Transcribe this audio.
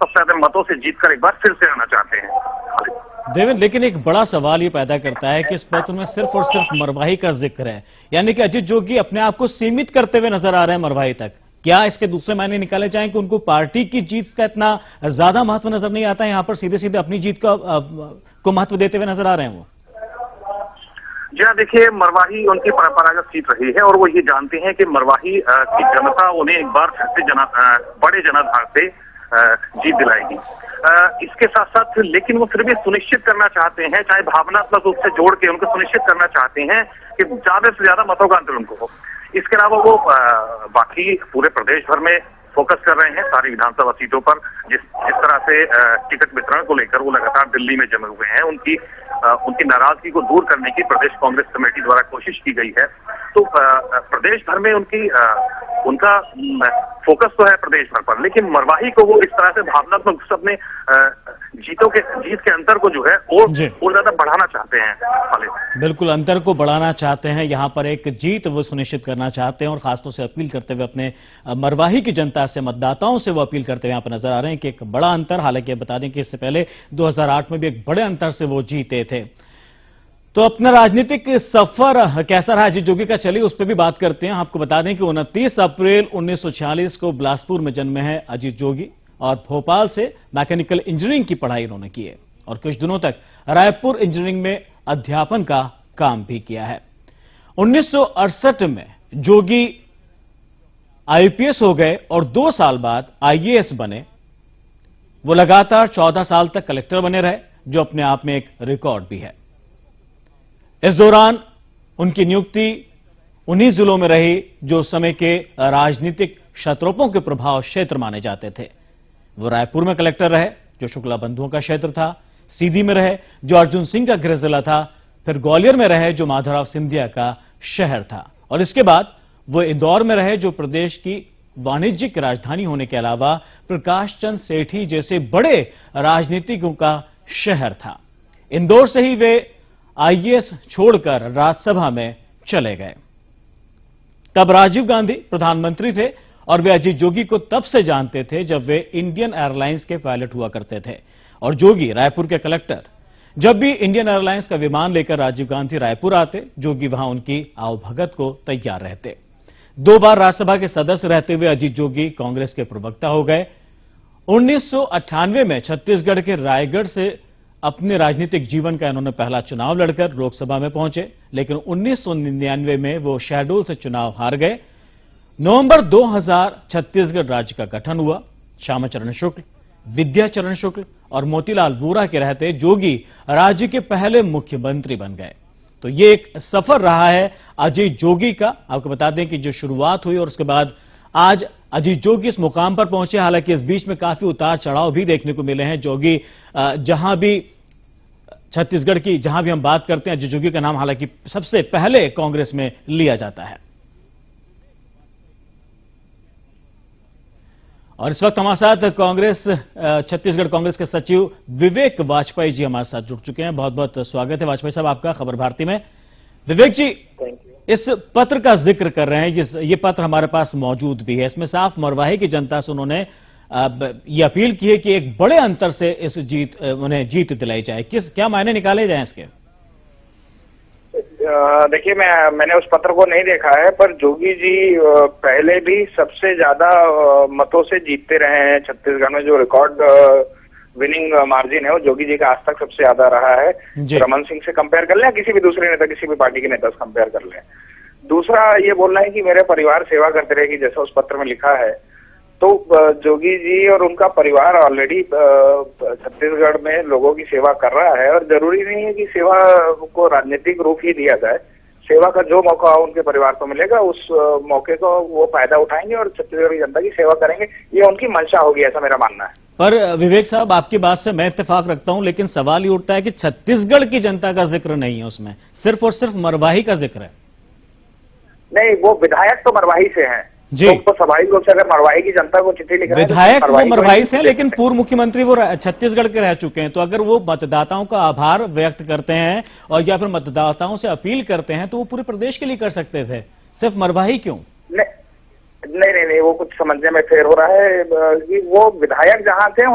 सबसे ज्यादा मतों से जीतकर एक बार फिर से आना चाहते हैं। देवेंद्र, लेकिन एक बड़ा सवाल ये पैदा करता है कि इस पत्र में सिर्फ और सिर्फ मरवाही का जिक्र है, यानी कि अजीत जोगी अपने आप को सीमित करते हुए नजर आ रहे हैं मरवाही तक। क्या इसके दूसरे मायने निकाले जाएं कि उनको पार्टी की जीत का इतना ज्यादा महत्व नजर नहीं आता है, यहां पर सीधे सीधे अपनी जीत को महत्व देते हुए नजर आ रहे हैं वो? जी हाँ, देखिए, मरवाही उनकी परंपरागत सीट रही है और वो ये जानते हैं कि मरवाही की जनता उन्हें एक बार फिर से बड़े जनाधार से जीत दिलाएगी। इसके साथ साथ लेकिन वो फिर भी सुनिश्चित करना चाहते हैं, चाहे भावनात्मक रूप से जोड़ के उनको सुनिश्चित करना चाहते हैं कि ज्यादा से ज्यादा मतों का अंतर उनको हो। इसके अलावा वो बाकी पूरे प्रदेश भर में फोकस कर रहे हैं सारी विधानसभा सीटों पर। जिस तरह से टिकट वितरण को लेकर वो लगातार दिल्ली में जमे हुए हैं, उनकी नाराजगी को दूर करने की प्रदेश कांग्रेस कमेटी द्वारा कोशिश की गई है। तो प्रदेश भर में उनका फोकस तो है प्रदेश भर पर, लेकिन मरवाही को वो इस तरह से भावनात्मक अपने जीत के अंतर को जो है और ज्यादा बढ़ाना चाहते हैं। बिल्कुल, अंतर को बढ़ाना चाहते हैं, यहां पर एक जीत वो सुनिश्चित करना चाहते हैं और खासतौर से अपील करते हुए अपने मरवाही की जनता से, मतदाताओं से वो अपील करते हुए यहां पर नजर आ रहे हैं कि एक बड़ा अंतर, हालांकि बता दें कि इससे पहले 2008 में भी एक बड़े अंतर से वो जीते थे। तो अपना राजनीतिक सफर कैसा रहा अजीत जोगी का, चलिए उस पर भी बात करते हैं। आपको बता दें कि 29 अप्रैल 1946 को बिलासपुर में जन्मे हैं अजीत जोगी और भोपाल से मैकेनिकल इंजीनियरिंग की पढ़ाई उन्होंने की है और कुछ दिनों तक रायपुर इंजीनियरिंग में अध्यापन का काम भी किया है। 1968 में जोगी आईपीएस हो गए और 2 साल बाद आईएएस बने। वो लगातार 14 साल तक कलेक्टर बने रहे, जो अपने आप में एक रिकॉर्ड भी है। इस दौरान उनकी नियुक्ति उन्हीं जिलों में रही जो उस समय के राजनीतिक क्षत्रोपों के प्रभाव क्षेत्र माने जाते थे। वो रायपुर में कलेक्टर रहे, जो शुक्ला बंधुओं का क्षेत्र था, सीधी में रहे, जो अर्जुन सिंह का गृह जिला था, फिर ग्वालियर में रहे, जो माधवराव सिंधिया का शहर था, और इसके बाद वो इंदौर में रहे, जो प्रदेश की वाणिज्यिक राजधानी होने के अलावा प्रकाश चंद सेठी जैसे बड़े राजनीतिकों का शहर था। इंदौर से ही वे आईएएस छोड़कर राज्यसभा में चले गए। तब राजीव गांधी प्रधानमंत्री थे और वे अजीत जोगी को तब से जानते थे जब वे इंडियन एयरलाइंस के पायलट हुआ करते थे और जोगी रायपुर के कलेक्टर। जब भी इंडियन एयरलाइंस का विमान लेकर राजीव गांधी रायपुर आते, जोगी वहां उनकी आवभगत को तैयार रहते। 2 बार राज्यसभा के सदस्य रहते हुए अजीत जोगी कांग्रेस के प्रवक्ता हो गए। 1998 में छत्तीसगढ़ के रायगढ़ से अपने राजनीतिक जीवन का इन्होंने पहला चुनाव लड़कर लोकसभा में पहुंचे, लेकिन 1999 में वो शहडोल से चुनाव हार गए। नवंबर 2000 छत्तीसगढ़ राज्य का गठन हुआ। श्यामाचरण शुक्ल, विद्याचरण शुक्ल और मोतीलाल वोरा के रहते जोगी राज्य के पहले मुख्यमंत्री बन गए। तो ये एक सफर रहा है अजीत जोगी का। आपको बता दें कि जो शुरुआत हुई और उसके बाद आज अजीत जोगी इस मुकाम पर पहुंचे। हालांकि इस बीच में काफी उतार चढ़ाव भी देखने को मिले हैं। जोगी जहां भी छत्तीसगढ़ की जहां भी हम बात करते हैं, अजीत जोगी का नाम हालांकि सबसे पहले कांग्रेस में लिया जाता है। और इस वक्त हमारे साथ कांग्रेस छत्तीसगढ़ कांग्रेस के सचिव विवेक वाजपेयी जी हमारे साथ जुड़ चुके हैं। बहुत बहुत स्वागत है वाजपेयी साहब आपका खबर भारती में। विवेक जी, इस पत्र का जिक्र कर रहे हैं, ये पत्र हमारे पास मौजूद भी है। इसमें साफ मरवाही की जनता से उन्होंने ये अपील की है कि एक बड़े अंतर से उन्हें जीत दिलाई जाए। क्या मायने निकाले जाए इसके? देखिए, मैंने उस पत्र को नहीं देखा है, पर जोगी जी पहले भी सबसे ज्यादा मतों से जीतते रहे हैं छत्तीसगढ़ में। जो रिकॉर्ड विनिंग मार्जिन है वो जोगी जी का आज तक सबसे ज्यादा रहा है। रमन सिंह से कंपेयर कर लें, किसी भी दूसरे नेता, किसी भी पार्टी के नेता से कंपेयर कर लें। दूसरा ये बोलना है कि मेरे परिवार सेवा करते रहेगी, जैसा उस पत्र में लिखा है। तो जोगी जी और उनका परिवार ऑलरेडी छत्तीसगढ़ में लोगों की सेवा कर रहा है और जरूरी नहीं है कि सेवा को राजनीतिक रूप ही दिया जाए। सेवा का जो मौका उनके परिवार को मिलेगा, उस मौके को वो फायदा उठाएंगे और छत्तीसगढ़ की जनता की सेवा करेंगे। ये उनकी मंशा होगी, ऐसा मेरा मानना है। पर विवेक साहब, आपकी बात से मैं इत्तेफाक रखता हूं, लेकिन सवाल ये उठता है कि छत्तीसगढ़ की जनता का जिक्र नहीं है उसमें, सिर्फ और सिर्फ मरवाही का जिक्र है। नहीं, वो विधायक तो मरवाही से हैं जी। तो स्वाभाविक रूप से अगर मरवाही की जनता को चिट्ठी लिख रहे हैं, विधायक वो मरवाही से हैं, लेकिन पूर्व मुख्यमंत्री वो छत्तीसगढ़ के रह चुके हैं। तो अगर वो मतदाताओं का आभार व्यक्त करते हैं और या फिर मतदाताओं से अपील करते हैं, तो वो पूरे प्रदेश के लिए कर सकते थे, सिर्फ मरवाही क्यों? नहीं, वो कुछ समझने में फेर हो रहा है। वो विधायक जहां थे